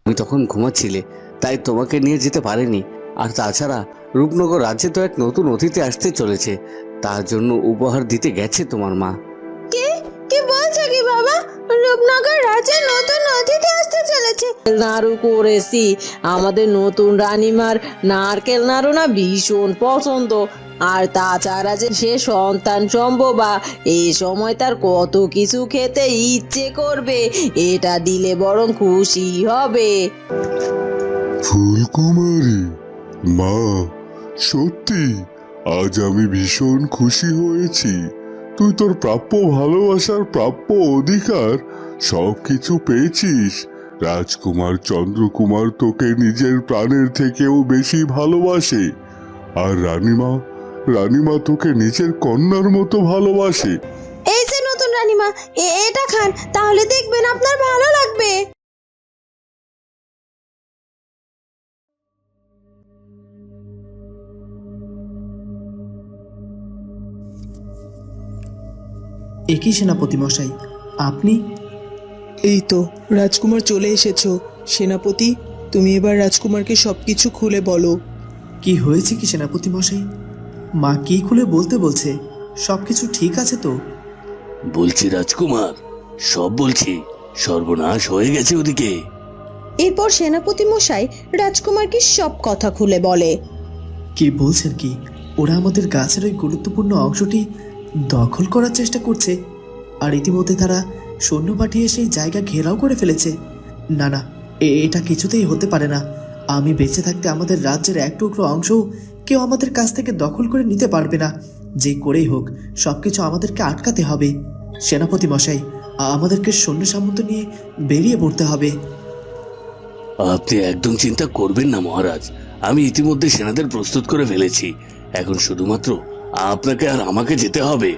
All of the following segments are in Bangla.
তুমি তখন ঘুমাচ্ছিলে, তাই তোমাকে নিয়ে যেতে পারিনি। আর তাছাড়া রূপনগর রাজ্যে তো এক নতুন অতিথি আসতে চলেছে, তার জন্য উপহার দিতে গেছে তোমার মা। কি কি বলছো কি বাবা? রূপনগর রাজ্যে নতুন অতিথি আসতে চলেছে? নাড়ু করেছি, আমাদের নতুন রানীমার নারকেল নাড়ু না ভীষণ পছন্দ। আর তাছাড়া যে সে সন্তান সম্ভবা, এই সময় তার কত কিছু খেতে ইচ্ছে করবে, এটা দিলে বরং খুশি হবে। ফুলকুমারী মা, সত্যি আজ আমি ভীষণ খুশি হয়েছি। তুই তোর প্রাপ্য ভালোবাসার প্রাপ্য অধিকার সবকিছু পেয়েছিস। রাজকুমার চন্দ্রকুমার তোকে নিজের প্রাণের থেকেও বেশি ভালোবাসে, আর রানীমা রানীমা তোকে নিজের কন্যার মতো ভালোবাসে। এই যে নতুন রানীমা, এটা খান, তাহলে দেখবেন আপনার ভালো লাগবে। একই সেনাপতি মশাই, আপনি? এই তো রাজকুমার চলে এসেছো। সেনাপতি, তুমি এবার রাজকুমারকে সবকিছু খুলে বলো। কি হয়েছে কি সেনাপতি মশাই? মা কি খুলে বলতে বলছে? সবকিছু ঠিক আছে তো? বলছি রাজকুমার, সব বলছি, সর্বনাশ হয়ে গেছে ওদিকে। এরপর সেনাপতি মশাই রাজকুমারকে সব কথা খুলে বলে। কি বলছেন কি? ওরা আমাদের গাছের ওই গুরুত্বপূর্ণ অংশটি দখল করার চেষ্টা করছে, আর ইতিমধ্যে তারা সৈন্য পাঠিয়ে সেই জায়গা ঘেরাও করে ফেলেছে। না না, এটা কিছুতেই হতে পারে না। আমি বেঁচে থাকতে আমাদের রাজ্যের এক টুকরো অংশও কেউ আমাদের কাছ থেকে দখল করে নিতে পারবে না। যে করেই হোক সবকিছু আমাদেরকে আটকাতে হবে। সেনাপতি মশাই, আমাদেরকে সৈন্য সামন্ত নিয়ে বেরিয়ে পড়তে হবে। আপনি একদম চিন্তা করবেন না মহারাজ, আমি ইতিমধ্যে সেনাদের প্রস্তুত করে ফেলেছি। এখন শুধুমাত্র আপনাকে আর আমাকে যেতে হবে।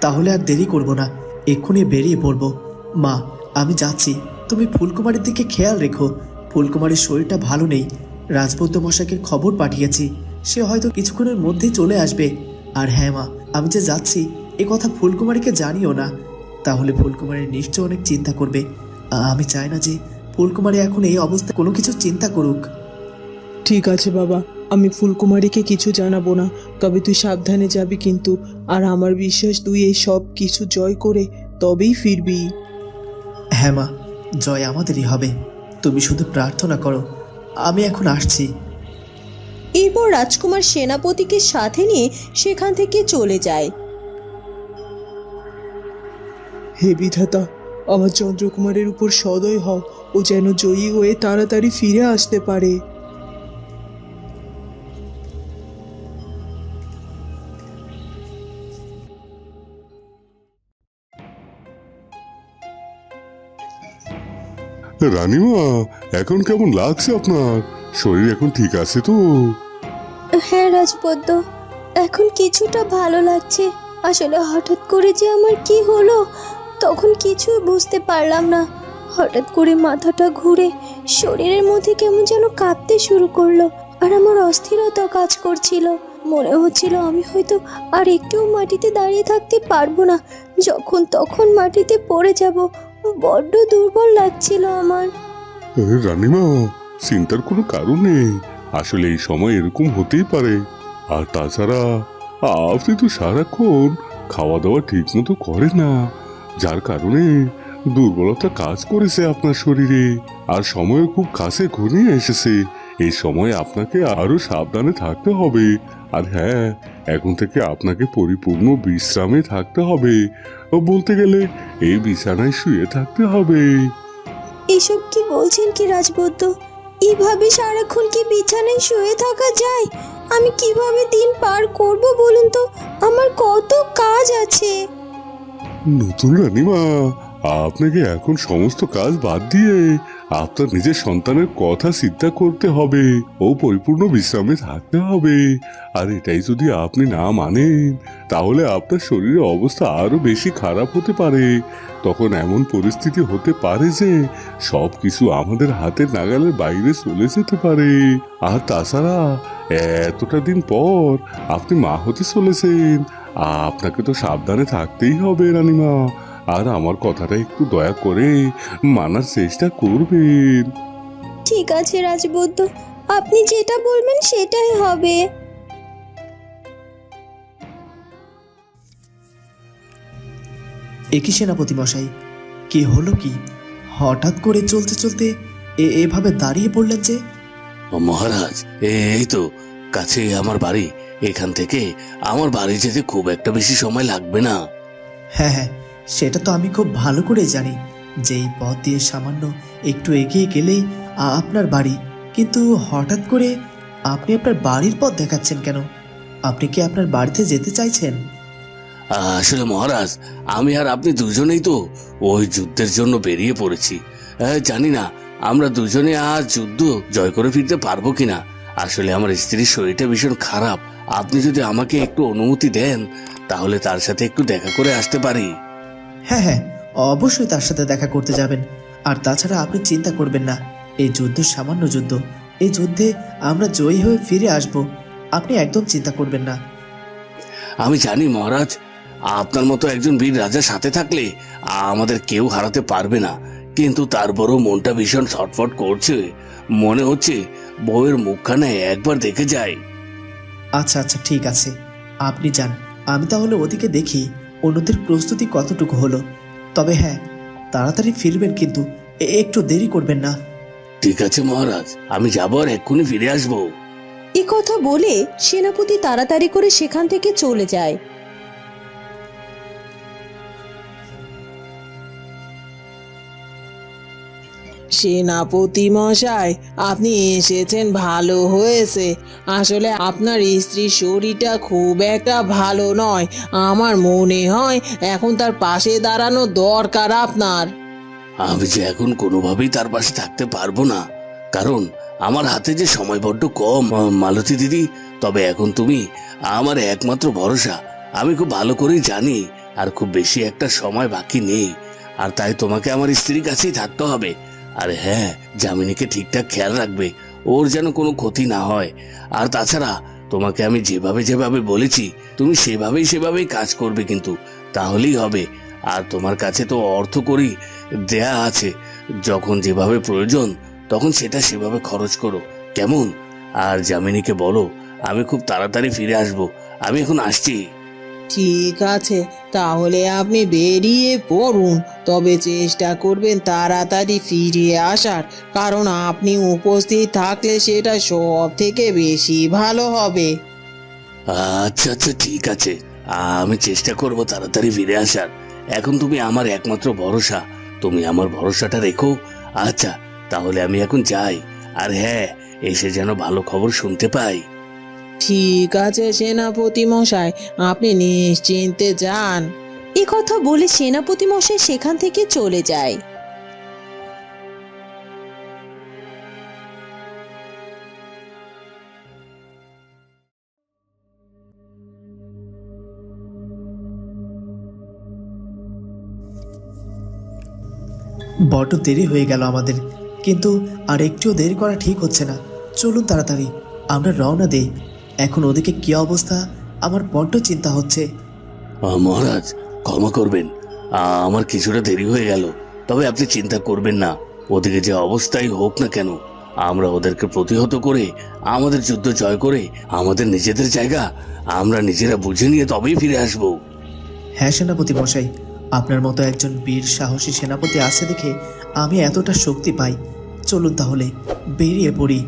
তাহলে আর দেরি করব না, এক্ষুনি বেরিয়ে পড়ব। মা, আমি যাচ্ছি, তুমি ফুলকুমারীর দিকে খেয়াল রেখো। ফুলকুমারীর শরীরটা ভালো নেই। রাজবৈদ্য মশাইকে খবর পাঠিয়েছি, সে হয়তো কিছুক্ষণের মধ্যেই চলে আসবে। আর হ্যাঁ মা, আমি যে যাচ্ছি এ কথা ফুলকুমারীকে জানিও না, তাহলে ফুলকুমারী নিশ্চয় অনেক চিন্তা করবে। আমি চাই না যে ফুলকুমারী এখন এই অবস্থায় কোনো কিছু চিন্তা করুক। ঠিক আছে বাবা, আমি ফুলকুমারীকে কিছু জানাবো না, তবে তুই সাবধানে যাবি কিন্তু। আর আমার বিশ্বাস তুই এই সব কিছু জয় করে তবেই ফিরবি। হ্যাঁ মা, জয় আমাদেরই হবে, তুমি শুধু প্রার্থনা করো। আমি এখন আসছি। এরপর রাজকুমার সেনাপতিকে সাথে নিয়ে সেখান থেকে চলে যায়। হে বিধাতা, আমার চন্দ্রকুমারের উপর সদয় হও, ও যেন জয়ী হয়ে তাড়াতাড়ি ফিরে আসতে পারে। রানীমা, এখন কেমন লাগছে আপনার? শরীর এখন ঠিক আছে তো? হ্যাঁ রাজবৈদ্য, এখন কিছুটা ভালো লাগছে। আসলে হঠাৎ করে যে আমার কি হলো তখন কিছুই বুঝতে পারলাম না। হঠাৎ করে মাথাটা ঘুরে শরীরের মধ্যে কেমন যেন কাঁপতে শুরু করলো, আর আমার অস্থিরতা কাজ করছিল। মনে হচ্ছিল আমি হয়তো আর একটু মাটিতে দাঁড়িয়ে থাকতে পারবো না, যখন তখন মাটিতে পড়ে যাব। বড্ড দুর্বল লাগছিল আমার। রানীমা, চিন্তার কোনো কারণ নেই। আসলে এই সময় এরকম হতেই পারে। আর তাছাড়া আপনি তো সারাক্ষণ খাওয়া দাওয়া ঠিক মতো করেন না, যার কারণে দুর্বলতা কাজ করেছে আপনার শরীরে। আর সময়ও খুব কাছে ঘনিয়ে এসেছে। এই সময় আপনাকে আরো সাবধানে থাকতে হবে। আর হ্যাঁ, এখন থেকে আপনাকে পরিপূর্ণ বিশ্রামে থাকতে হবে। বলতে গেলে এই বিছানায় শুয়ে থাকতে হবে। এসব কি বলছেন কি রাজবৈদ্য? এইভাবে সারাক্ষণ কি বিছানায় শুয়ে থাকা যায়? আমি কিভাবে দিন পার করব বলুন তো? আমার কত কাজ আছে। নতুন রানীমা, আপনাকে এখন সমস্ত কাজ বাদ দিয়ে আপনার নিজের সন্তানের কথা চিন্তা করতে হবে ও পরিপূর্ণ বিশ্রামে থাকতে হবে। আর এটাই যদি আপনি না মানেন, তাহলে আপনার শরীরের অবস্থা আরো বেশি খারাপ হতে পারে। তখন এমন পরিস্থিতি হতে পারে যে সব কিছু আমাদের হাতের নাগালের বাইরে চলে যেতে পারে। আর তাছাড়া এতটা দিন পর আপনি মা হতে চলেছেন, আপনাকে তো সাবধানে থাকতেই হবে রানীমা। আর আমার কথাটা একটু দয়া করে মানার চেষ্টা করবেন। ঠিক আছে রাজবৈদ্য, আপনি যেটা বলবেন সেটাই হবে। একই সেনাপতি মশাই, কি হলো কি? হঠাৎ করে চলতে চলতে এভাবে দাঁড়িয়ে পড়লেন যে? মহারাজ, এই তো কাছে আমার বাড়ি। এখান থেকে আমার বাড়ি যেতে খুব একটা বেশি সময় লাগবে না। হ্যাঁ হ্যাঁ, সেটা তো আমি খুব ভালো করে জানি যে এই পথ দিয়ে সামান্য একটু এগিয়ে গেলেই আপনার বাড়ি। কিন্তু হঠাৎ করে আপনি আপনার বাড়ির পথ দেখাচ্ছেন কেন? আপনি কি আপনার বাড়িতে যেতে চাইছেন? আসলে মহারাজ, আমি আর আপনি দুজনেই তো ওই যুদ্ধের জন্য বেরিয়ে পড়েছি। জানি না আমরা দুজনে আজ যুদ্ধ জয় করে ফিরতে পারবো কিনা। আসলে আমার স্ত্রীর শরীরটা ভীষণ খারাপ। আপনি যদি আমাকে একটু অনুমতি দেন তাহলে তার সাথে একটু দেখা করে আসতে পারি। হ্যাঁ হ্যাঁ, অবশ্যই তার সাথে দেখা করতে যাবেন। আর তাছাড়া আপনি চিন্তা করবেন না, এই যুদ্ধ সামান্য যুদ্ধ, এই যুদ্ধে আমরা জয়ী হয়ে ফিরে আসব। আপনি একদম চিন্তা করবেন না। আমি জানি মহারাজ, আপনার মতো একজন বীর রাজা সাথে থাকলে আমাদের কেউ হারাতে পারবে না। কিন্তু তারপরও মনটা ভীষণ ছটফট করছে। মনে হচ্ছে বউয়ের মুখখানে একবার দেখে যাই। আচ্ছা আচ্ছা, ঠিক আছে, আপনি যান। আমি তাহলে ওদিকে দেখি অন্যদের প্রস্তুতি কতটুকু হলো। তবে হ্যাঁ, তাড়াতাড়ি ফিরবেন, কিন্তু একটু দেরি করবেন না। ঠিক আছে মহারাজ, আমি যাবো আর এক্ষুনি ফিরে আসবো। এ কথা বলে সেনাপতি তাড়াতাড়ি করে সেখান থেকে চলে যায়। সেনাপতি মশাই, আপনি এসেছেন ভালো হয়েছে। আসলে আপনার স্ত্রীর শরীরটা খুব একটা ভালো নয়। আমার মনে হয় এখন তার পাশে দাঁড়ানো দরকার আপনার। আমি যে এখন কোনোভাবেই তার পাশে থাকতে পারবো না, কারণ আমার হাতে যে সময় বড্ড কম মালতী দিদি। তবে এখন তুমি আমার একমাত্র ভরসা, আমি খুব ভালো করেই জানি। আর খুব বেশি একটা সময় বাকি নেই, আর তাই তোমাকে আমার স্ত্রীর কাছেই থাকতে হবে। আর হ্যাঁ, যামিনীকে ঠিকঠাক খেয়াল রাখবে, ওর যেন কোনো ক্ষতি না হয়। আর তাছাড়া তোমাকে আমি যেভাবে যেভাবে বলেছি তুমি সেভাবেই কাজ করবে, কিন্তু তাহলেই হবে। আর তোমার কাছে তো অর্থ করি দেয়া আছে, যখন যেভাবে প্রয়োজন তখন সেটা সেভাবে খরচ করো, কেমন? আর যামিনীকে বলো আমি খুব তাড়াতাড়ি ফিরে আসবো। আমি এখন আসছি। ঠিক আছে, তাহলে আপনি বেরিয়ে পড়ুন। তবে চেষ্টা করবেন তাড়াতাড়ি ফিরে আসার, কারণ আপনি উপস্থিত থাকলে সেটা সব থেকে বেশি ভালো হবে। আচ্ছা আচ্ছা, ঠিক আছে, আমি চেষ্টা করব তাড়াতাড়ি ফিরে আসার। এখন তুমি আমার একমাত্র ভরসা, তুমি আমার ভরসাটা রেখো। আচ্ছা, তাহলে আমি এখন যাই। আর হ্যাঁ, এসে যেন ভালো খবর শুনতে পাই। ঠিক আছে সেনাপতি মশাই, আপনি নিশ্চিন্তে যান। এ কথা বলে সেনাপতি মশাই সেখান থেকে চলে যায়। বড্ড দেরি হয়ে গেল আমাদের, কিন্তু আর একটুও দেরি করা ঠিক হচ্ছে না। চলুন তাড়াতাড়ি আমরা রওনা দেই। এখন ওদিকে কি অবস্থা আমার বড্ড চিন্তা হচ্ছে। মহারাজ, ক্ষমা করবেন, আমার কিছুটা দেরি হয়ে গেল। তবে আপনি চিন্তা করবেন না, ওদিকে যে অবস্থাই হোক না কেন আমরা ওদেরকে প্রতিহত করে আমাদের যুদ্ধ জয় করে আমাদের নিজেদের জায়গা আমরা নিজেরা বুঝে নিয়ে তবেই ফিরে আসবো। হ্যাঁ সেনাপতি মশাই, আপনার মতো একজন বীর সাহসী সেনাপতি আছে দেখে আমি এতটা শক্তি পাই। চলুন তাহলে বেরিয়ে পড়ি।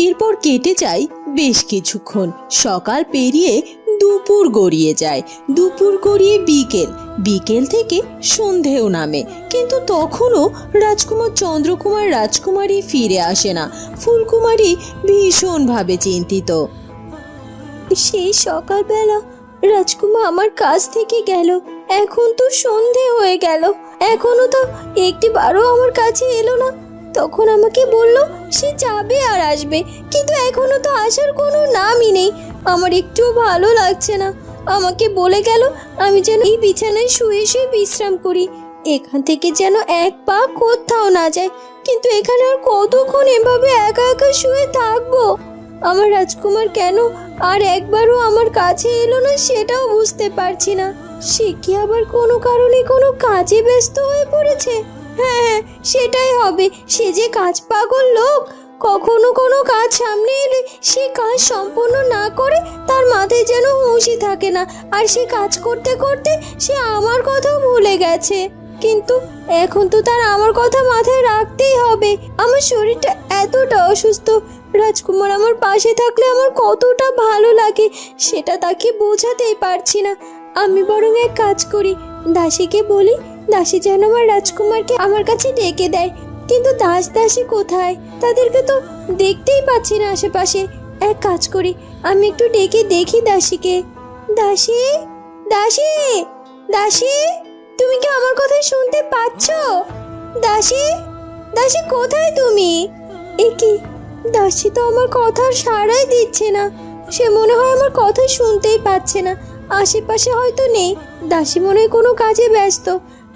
এরপর কেটে যায় বেশ কিছুক্ষণ। সকাল পেরিয়ে দুপুর গড়িয়ে যায়, দুপুর গড়িয়ে বিকেল, বিকেল থেকে সন্ধেও নামে, কিন্তু তখনও রাজকুমার চন্দ্রকুমার রাজকুমারী ফিরে আসে না। ফুলকুমারী ভীষণভাবে চিন্তিত। সেই সকালবেলা রাজকুমার আমার কাছ থেকে গেল, এখন তো সন্ধে হয়ে গেল, এখনো তো একটিবারও আমার কাছে এলো না। তখন আমাকে বলল সে যাবে আর আসবে, কিন্তু এখনো তো আসার কোনো নামই নেই। আমার একটুও ভালো লাগছে না। আমাকে বলে গেল আমি যেন এই বিছানায় শুয়ে শুয়ে বিশ্রাম করি, এখান থেকে যেন এক পা কোথাও না যায়। কিন্তু এখানে আর কতক্ষণ এভাবে একা একা শুয়ে থাকবো? আমার রাজকুমার কেন আর একবারও আমার কাছে এলো না সেটাও বুঝতে পারছি না। সে কি আবার কোনো কারণে কোনো কাজে ব্যস্ত হয়ে পড়েছে? হ্যাঁ হ্যাঁ, সেটাই হবে। সে যে কাজ পাগল লোক, কখনো কোনো কাজ সামনে এলে সে কাজ সম্পূর্ণ না করে তার মাথায় যেন হুঁশই থাকে না, আর সে কাজ করতে করতে সে আমার কথাও ভুলে গেছে। কিন্তু এখন তো তার আমার কথা মাথায় রাখতেই হবে। আমার শরীরটা এতটা অসুস্থ, রাজকুমার আমার পাশে থাকলে আমার কতটা ভালো লাগে সেটা তাকে বোঝাতেই পারছি না। আমি বরং এক কাজ করি, দাসীকে বলি দাসী যেন আমার রাজকুমারকে আমার কাছে ডেকে দেয়। কিন্তু দাস দাসী কোথায়? তাদেরকে তো দেখতেই পাচ্ছি না আশেপাশে। এক কাজ করি, আমি একটু ডেকে দেখি দাসীকে। দাসী, দাসী, দাসী, তুমি কি আমার কথা শুনতে পাচ্ছ? দাসী, দাসী কোথায় তুমি? এ কি, দাসী তো আমার কথার সাড়াই দিচ্ছে না। সে মনে হয় আমার কথা শুনতেই পাচ্ছে না। আশেপাশে হয়তো নেই, দাসী মনে হয় কোনো কাজে ব্যস্ত।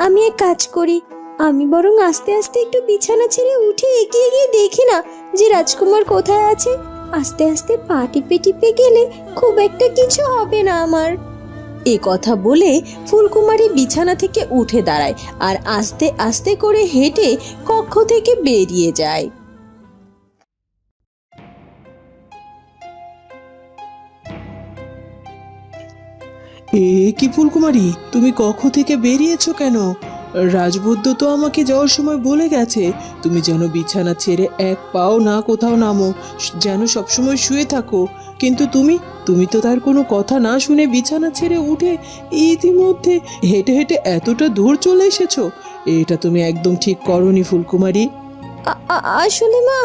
আমি এক কাজ করি, আমি বরং আস্তে আস্তে একটু বিছানা ছেড়ে উঠে এগিয়ে গিয়ে দেখি না যে রাজকুমার কোথায় আছে। আস্তে আস্তে পা টিপে টিপে গেলে খুব একটা কিছু হবে না আমার। এ কথা বলে ফুলকুমারী বিছানা থেকে উঠে দাঁড়ায় আর আস্তে আস্তে করে হেঁটে কক্ষ থেকে বেরিয়ে যায়। এ কি ফুলকুমারী, তুমি কক্ষ থেকে বেরিয়েছো কেন? রাজবৈদ্য তো আমাকে যাওয়ার সময় বলে গেছে তুমি যেন বিছানা ছেড়ে এক পাও না কোথাও নামো, যেন সবসময় শুয়ে থাকো। কিন্তু তুমি তো তার কোনো কথা না শুনে বিছানা ছেড়ে উঠে ইতিমধ্যে হেঁটে হেঁটে এতটা দূর চলে এসেছো। এটা তুমি একদম ঠিক করনি ফুলকুমারী। আসলে মা,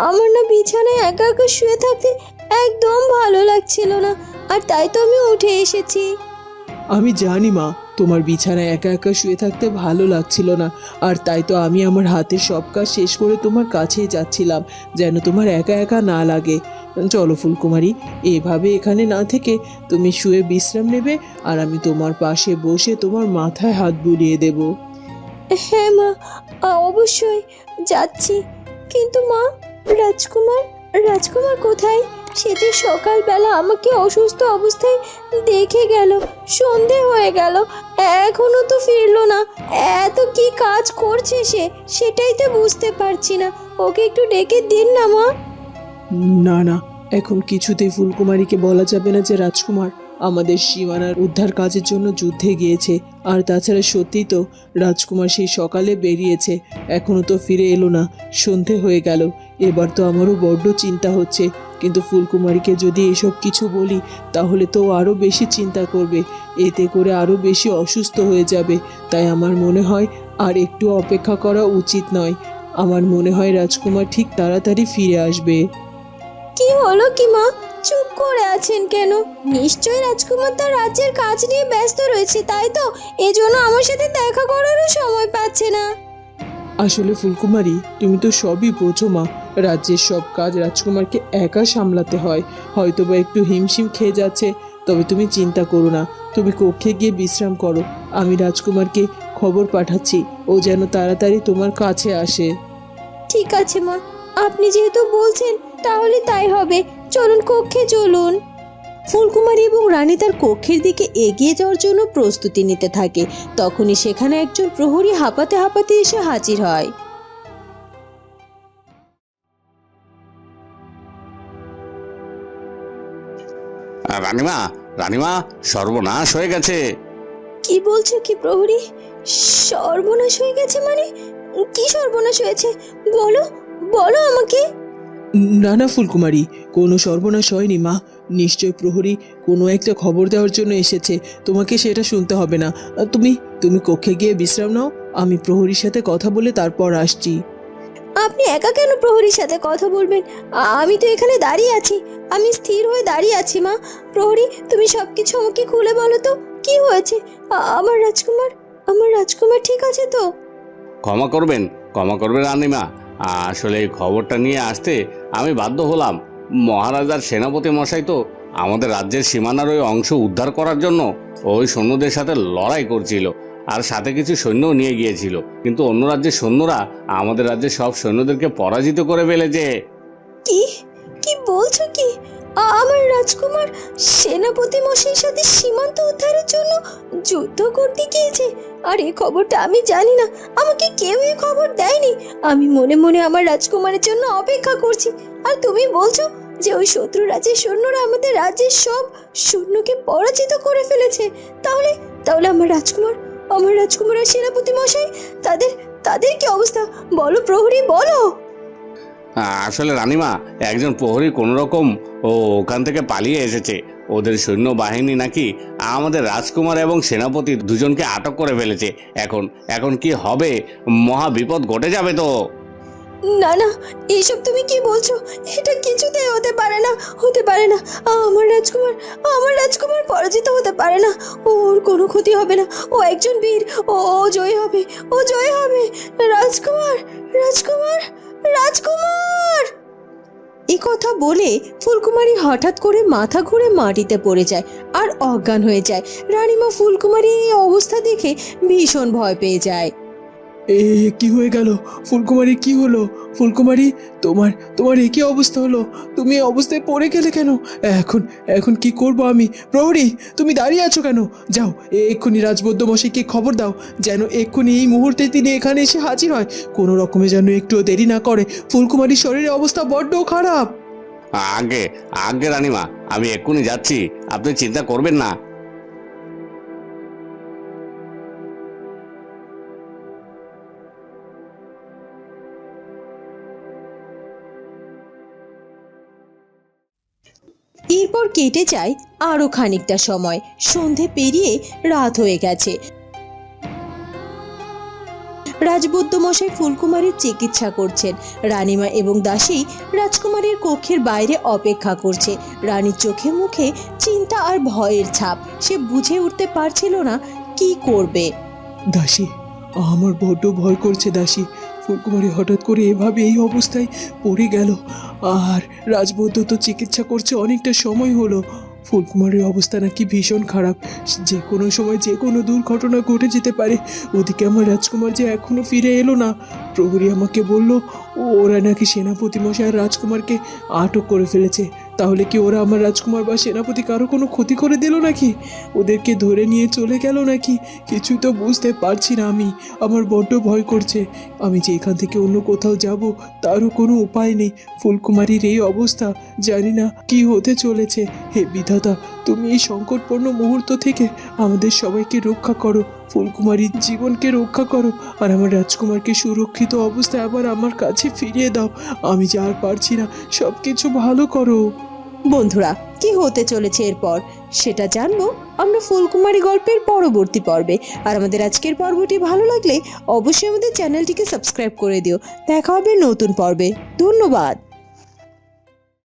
আমার না বিছানায় একা একা শুয়ে থাকতে একদম ভালো লাগছিল না, আর তাই তো আমি উঠে এসেছি। আমি জানি মা, তোমার বিছানায় একা একা শুয়ে থাকতে ভালো লাগছিল না, আর তাই তো আমি আমার হাতের সব কাজ শেষ করে তোমার কাছেই যাচ্ছিলাম যেন তোমার একা একা না লাগে। চলো ফুলকুমারী, এভাবে এখানে না থেকে তুমি শুয়ে বিশ্রাম নেবে, আর আমি তোমার পাশে বসে তোমার মাথায় হাত বুলিয়ে দেব। হ্যাঁ মা, অবশ্যই যাচ্ছি। কিন্তু মা, রাজকুমার, রাজকুমার কোথায়? সে যে সকালবেলা আমাকে অসুস্থ অবস্থায় দেখে গেল, সন্ধে হয়ে গেল, এখনো তো ফিরলো না। এত কি কাজ করছে সে, সেটাই তো বুঝতে পারছি না। ওকে একটু ডেকে দিন না মা। না না, এখন কিছুতেই ফুলকুমারীকে বলা যাবে না যে রাজকুমার আমাদের সীমানার উদ্ধার কাজের জন্য যুদ্ধে গিয়েছে। আর তাছাড়া সত্যি তো রাজকুমার সেই সকালে বেরিয়েছে, এখনো তো ফিরে এলো না, সন্ধে হয়ে গেল। এবার তো আমারও বড্ড চিন্তা হচ্ছে। কিন্তু ফুলকুমারীকে যদি এসব কিছু বলি তাহলে তো আরও বেশি চিন্তা করবে, এতে করে আরও বেশি অসুস্থ হয়ে যাবে। তাই আমার মনে হয় আর একটু অপেক্ষা করা উচিত নয়। আমার মনে হয় রাজকুমার ঠিক তাড়াতাড়ি ফিরে আসবে। কি হলো কি মা, চুপ করে আছেন কেন? নিশ্চয়ই রাজকুমার তার রাজ্যের কাজ নিয়ে ব্যস্ত রয়েছে, তাই তো এজন্য আমার সাথে দেখা করারও সময় পাচ্ছে না। আসলে ফুলকুমারী, তুমি তো সবই বোঝো মা, রাজ্যের সব কাজ রাজকুমারকে একা সামলাতে হয়। হয়তোবা একটু হিমশিম খেয়ে যাচ্ছে, তবে তুমি চিন্তা করো না, তুমি কক্ষে গিয়ে বিশ্রাম করো। আমি রাজকুমারকে খবর পাঠাচ্ছি, ও যেন তাড়াতাড়ি তোমার কাছে আসে। ঠিক আছে মা, আপনি যেহেতু বলছেন তাহলে তাই হবে। চলুন কক্ষে চলুন। ফুলকুমারী এবং রানী তার কক্ষের দিকে এগিয়ে যাওয়ার জন্য প্রস্তুতি নিতে থাকে। তখনই সেখানে একজন প্রহরী হাঁপাতে হাঁপাতে এসে হাজির হয়। রানীমা, রানীমা, সর্বনাশ হয়ে গেছে। কি বলছো কি প্রহরী? সর্বনাশ হয়ে গেছে মানে? কি সর্বনাশ হয়েছে? বলো, বলো আমাকে। না না ফুলকুমারী, কোনো সর্বনাশ হয়নি মা। নিশ্চয় প্রহরী কোনো একটা খবর দেওয়ার জন্য এসেছে, তোমাকে সেটা শুনতে হবে না। তুমি কক্ষে গিয়ে বিশ্রাম নাও, আমি প্রহরীর সাথে কথা বলে তারপর আসছি। আপনি একা কেন প্রহরীর সাথে কথা বলবেন? আমি তো এখানে দাঁড়িয়ে আছি, আমি স্থির হয়ে দাঁড়িয়ে আছি মা। প্রহরী, তুমি সবকিছু আমাকে খুলে বলো তো, কি হয়েছে? আমার রাজকুমার, আমার রাজকুমার ঠিক আছে তো? ক্ষমা করবেন, ক্ষমা করবেন রানীমা। আসলে এই খবরটা নিয়ে আসতে আমি বাধ্য হলাম। মহারাজার সেনাপতি মশাই তো আমাদের রাজ্যের সীমানার ওই অংশ উদ্ধার করার জন্য ওই সৈন্যদের সাথে লড়াই করছিল, আর সাথে কিছু সৈন্যও নিয়ে গিয়েছিল। কিন্তু অন্য রাজ্যের সৈন্যরা আমাদের রাজ্যের সব সৈন্যদেরকে পরাজিত করে ফেলেছে। কি কি বলছো কি? আমার রাজকুমার সেনাপতি মশাইয়ের সাথে সীমান্ত উদ্ধারের জন্য যুদ্ধ করতে গিয়েছে। আর এই খবরটা আমি জানি না, আমাকে কেউ এই খবর দেয়নি। আমি মনে মনে আমার রাজকুমারের জন্য অপেক্ষা করছি, আর তুমি বলছো যে ওই শত্রু রাজ্যের সৈন্যরা আমাদের রাজ্যের সব সৈন্যকে পরাজিত করে ফেলেছে। তাহলে তাহলে আমার রাজকুমার আর সেনাপতি মশাই, তাদের তাদের কি অবস্থা? বলো প্রহরী, বলো। আসলে রানীমা, একজন প্রহরী কোনো রকম ওখান থেকে পালিয়ে এসেছে। ওদের সৈন্যবাহিনী নাকি আমাদের রাজকুমার এবং সেনাপতি দুজনকে আটক করে ফেলেছে। এখন কি হবে? মহা বিপদ ঘটে যাবে তো। না না, এইসব তুমি কি বলছো? এটা কিছুতেই হতে পারে না, আমার রাজকুমার পরাজিত হতে পারে না। ওর কোনো ক্ষতি হবে না, ও একজন বীর, ও জয়ী হবে, রাজকুমার। এই কথা বলে ফুলকুমারী হঠাৎ করে মাথা ঘুরে মাটিতে পড়ে যায় আর অজ্ঞান হয়ে যায়। রানীমা ফুলকুমারী এই অবস্থা দেখে ভীষণ ভয় পেয়ে যায়। কি হয়ে গেল? ফুলকুমারী, কি হলো? ফুলকুমারী, তোমার একই অবস্থা হলো? তুমি এই অবস্থায় পড়ে গেলে কেন? এখন কি করব আমি? প্রহরী, তুমি দাঁড়িয়ে আছো কেন? যাও, এক্ষুনি রাজবৈদ্য মশাইকে খবর দাও, যেন এক্ষুনি এই মুহূর্তে তিনি এখানে এসে হাজির হয়। কোনো রকমে যেন একটুও দেরি না করে। ফুলকুমারীর শরীরের অবস্থা বড্ড খারাপ। আগে রানীমা, আমি এক্ষুনি যাচ্ছি, আপনি চিন্তা করবেন না। এরপর কেটে যায় আরো খানিকটা সময়। সন্ধে পেরিয়ে রাত হয়ে গেছে। রাজবৈদ্য মশাই ফুলকুমারীর চিকিৎসা করছেন। রানীমা এবং দাসী রাজকুমারীর কক্ষের বাইরে অপেক্ষা করছে। রানীর চোখে মুখে চিন্তা আর ভয়ের ছাপ। সে বুঝে উঠতে পারছিল না কি করবে। দাসী, আমার বড্ড ভয় করছে দাসী। ফুলকুমারী হঠাৎ করে এভাবে এই অবস্থায় পড়ে গেল, আর রাজবৈদ্য তো চিকিৎসা করছে অনেকটা সময় হলো। ফুলকুমারীর অবস্থা নাকি ভীষণ খারাপ, যে কোনো সময় যে কোনো দুর্ঘটনা ঘটে যেতে পারে। ওদিকে আমার রাজকুমার যে এখনো ফিরে এলো না। প্রহরী আমাকে বলল ওরা নাকি সেনাপতি মশাই আর রাজকুমারকে আটক করে ফেলেছে। তাহলে কি ওরা আমার রাজকুমার বা সেনাপতি কারো কোনো ক্ষতি করে দিল নাকি? ওদেরকে ধরে নিয়ে চলে গেল নাকি? কিছুই তো বুঝতে পারছি না আমি। আমার বড্ড ভয় করছে। আমি যে এখান থেকে অন্য কোথাও যাব তারও কোনো উপায় নেই। ফুলকুমারীর এই অবস্থা, জানি না কি হতে চলেছে। হে বিধাতা, তুমি এই সংকটপূর্ণ মুহূর্ত থেকে আমাদের সবাইকে রক্ষা করো। ফুলকুমারীর জীবনকে রক্ষা করো, আর আমার রাজকুমারকে সুরক্ষিত অবস্থায় আবার আমার কাছে ফিরিয়ে দাও। আমি যে আর পারছি না, সব কিছু ভালো করো। বন্ধুরা, কি হতে চলেছে এরপর সেটা জানবো আমরা ফুলকুমারী গল্পের পরবর্তী পর্বে। আর আমাদের আজকের পর্বটি ভালো লাগলে অবশ্যই আমাদের চ্যানেলটিকে সাবস্ক্রাইব করে দিও। দেখা হবে নতুন পর্বে। ধন্যবাদ।